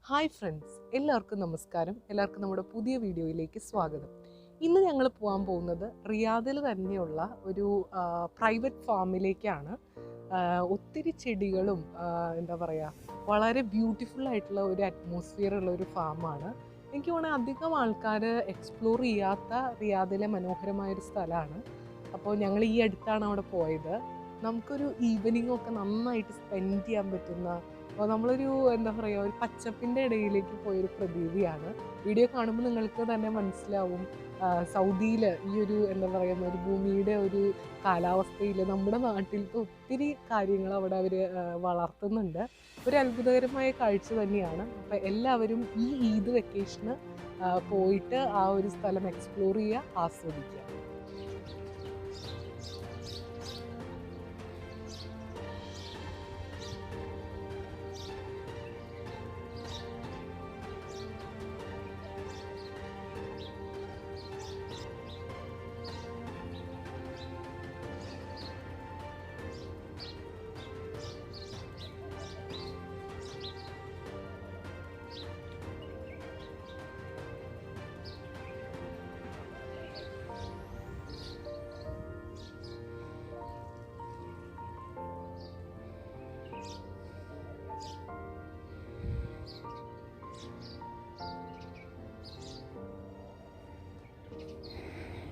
Hi friends, എല്ലാവർക്കും നമസ്കാരം. എല്ലാവർക്കും നമ്മുടെ പുതിയ വീഡിയോയിലേക്ക് സ്വാഗതം. ഇന്ന് ഞങ്ങൾ പോകാൻ പോകുന്നത് റിയാദിൽ തന്നെയുള്ള ഒരു പ്രൈവറ്റ് ഫാമിലേക്കാണ്. ഒത്തിരി ചെടികളും എന്താ പറയുക, വളരെ ബ്യൂട്ടിഫുൾ ആയിട്ടുള്ള ഒരു അറ്റ്മോസ്ഫിയർ ഉള്ള ഒരു ഫാമാണ്. എനിക്ക് തോന്നുന്നത് അധികം ആൾക്കാർ എക്സ്പ്ലോർ ചെയ്യാത്ത റിയാദിലെ മനോഹരമായൊരു സ്ഥലമാണ്. അപ്പോൾ ഞങ്ങൾ ഈ അടുത്താണ് അവിടെ പോയത്. നമുക്കൊരു ഈവനിങ് ഒക്കെ നന്നായിട്ട് സ്പെൻഡ് ചെയ്യാൻ പറ്റുന്ന, അപ്പോൾ നമ്മളൊരു എന്താ പറയുക, ഒരു പച്ചപ്പിൻ്റെ ഇടയിലേക്ക് പോയൊരു പ്രതീതിയാണ്. വീഡിയോ കാണുമ്പോൾ നിങ്ങൾക്ക് തന്നെ മനസ്സിലാവും സൗദിയിൽ ഈ ഒരു എന്താ പറയുക, ഒരു ഭൂമിയുടെ ഒരു കാലാവസ്ഥയിൽ നമ്മുടെ നാട്ടിലത്തെ ഒത്തിരി കാര്യങ്ങൾ അവിടെ അവർ വളർത്തുന്നുണ്ട്. ഒരു അത്ഭുതകരമായ കാഴ്ച തന്നെയാണ്. അപ്പോൾ എല്ലാവരും ഈ ഈദ് വെക്കേഷന് പോയിട്ട് ആ ഒരു സ്ഥലം എക്സ്പ്ലോർ ചെയ്യുക, ആസ്വദിക്കുക.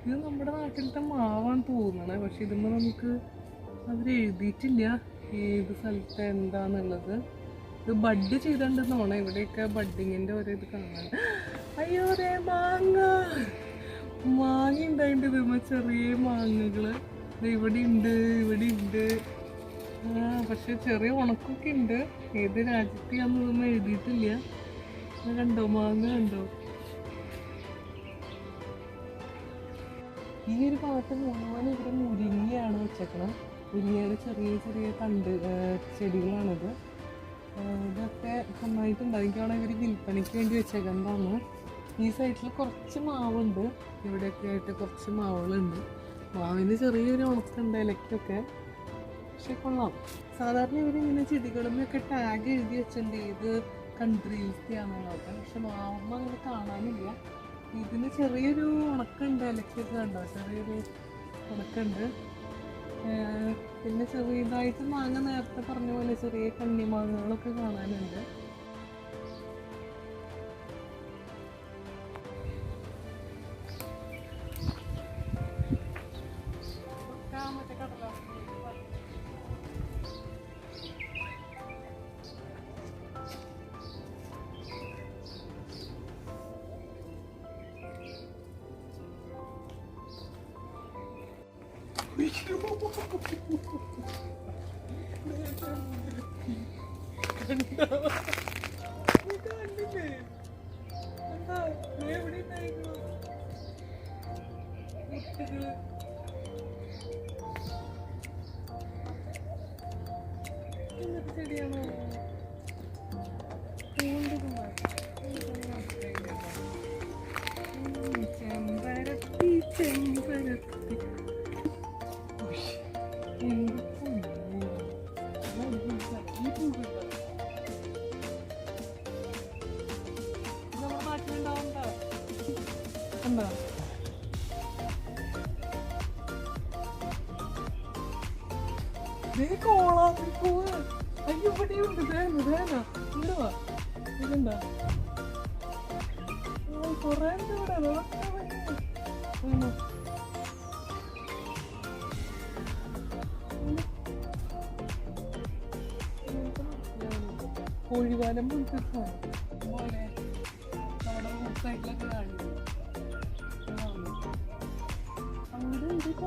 ഇത് നമ്മുടെ നാട്ടിലത്തെ മാവാന്ന് തോന്നണേ, പക്ഷെ ഇതുമ്പോൾ നമുക്ക് അവരെഴുതിയിട്ടില്ല ഏത് സ്ഥലത്ത് എന്താന്നുള്ളത്. ഇത് ബഡ് ചെയ്തിട്ടുണ്ടെന്നോണം, ഇവിടെയൊക്കെ ബഡിങ്ങിൻ്റെ ഒരു ഇത് കാണാൻ. അയ്യോ റേ, മാങ്ങ ഉണ്ടായിട്ട് ഇതുമ്പോൾ ചെറിയ മാങ്ങകൾ ഇവിടെ ഉണ്ട്. പക്ഷെ ചെറിയ ഉണക്കൊക്കെ ഉണ്ട്. ഏത് രാജ്യത്തെയാണെന്നൊന്നും എഴുതിയിട്ടില്ല. കണ്ടോ, മാങ്ങ കണ്ടോ? ഈ ഒരു ഭാഗത്ത് മുഴുവൻ ഇവിടെ മുരിങ്ങയാണ് വെച്ചേക്കണം. മുരിങ്ങയുടെ ചെറിയ ചെറിയ ചെടികളാണിത്. ഇതൊക്കെ നന്നായിട്ടുണ്ടാവും. എനിക്കാണ് ഇവർ വിൽപ്പനയ്ക്ക് വേണ്ടി വെച്ചേക്കുന്നതാണ്. ഈ സൈഡിൽ കുറച്ച് മാവുണ്ട്, ഇവിടെയൊക്കെ ആയിട്ട് കുറച്ച് മാവുകളുണ്ട്. മാവിന് ചെറിയൊരു ഉണക്കുണ്ട് ഇലയ്ക്കൊക്കെ, പക്ഷെ കൊള്ളാം. സാധാരണ ഇവരിങ്ങനെ ചെടികളുമൊക്കെ ടാഗ് എഴുതി വെച്ചിട്ടുണ്ട് ഏത് കൺട്രീസിലാണെന്നുള്ളത്. പക്ഷെ മാവുമ്മ അങ്ങനെ കാണാനില്ല. ഇതിന് ചെറിയൊരു ഉണക്കുണ്ട്, ഇലക്കൊക്കെ കണ്ടോ, ചെറിയൊരു ഉണക്കുണ്ട്. പിന്നെ ചെറിയതായിട്ട് മാങ്ങ നേരത്തെ പറഞ്ഞ പോലെ ചെറിയ കണ്ണിമാങ്ങകളൊക്കെ കാണാനുണ്ട്. ചെടിയാണോ? ചെമ്പരത്തി ചെമ്പരത്തി എന്താ കോളാത്തി പൂവ്? അയ്യോ, ഇവിടെയുണ്ട്. ഇതുണ്ടാ കൊറേ ഉണ്ട് ഇവിടെ. കോഴിവാലം പോലത്തെ പോലെ നമ്മുടെ റോഡ് സൈഡിലൊക്കെ കാണില്ല. അവിടെ ഉണ്ട്.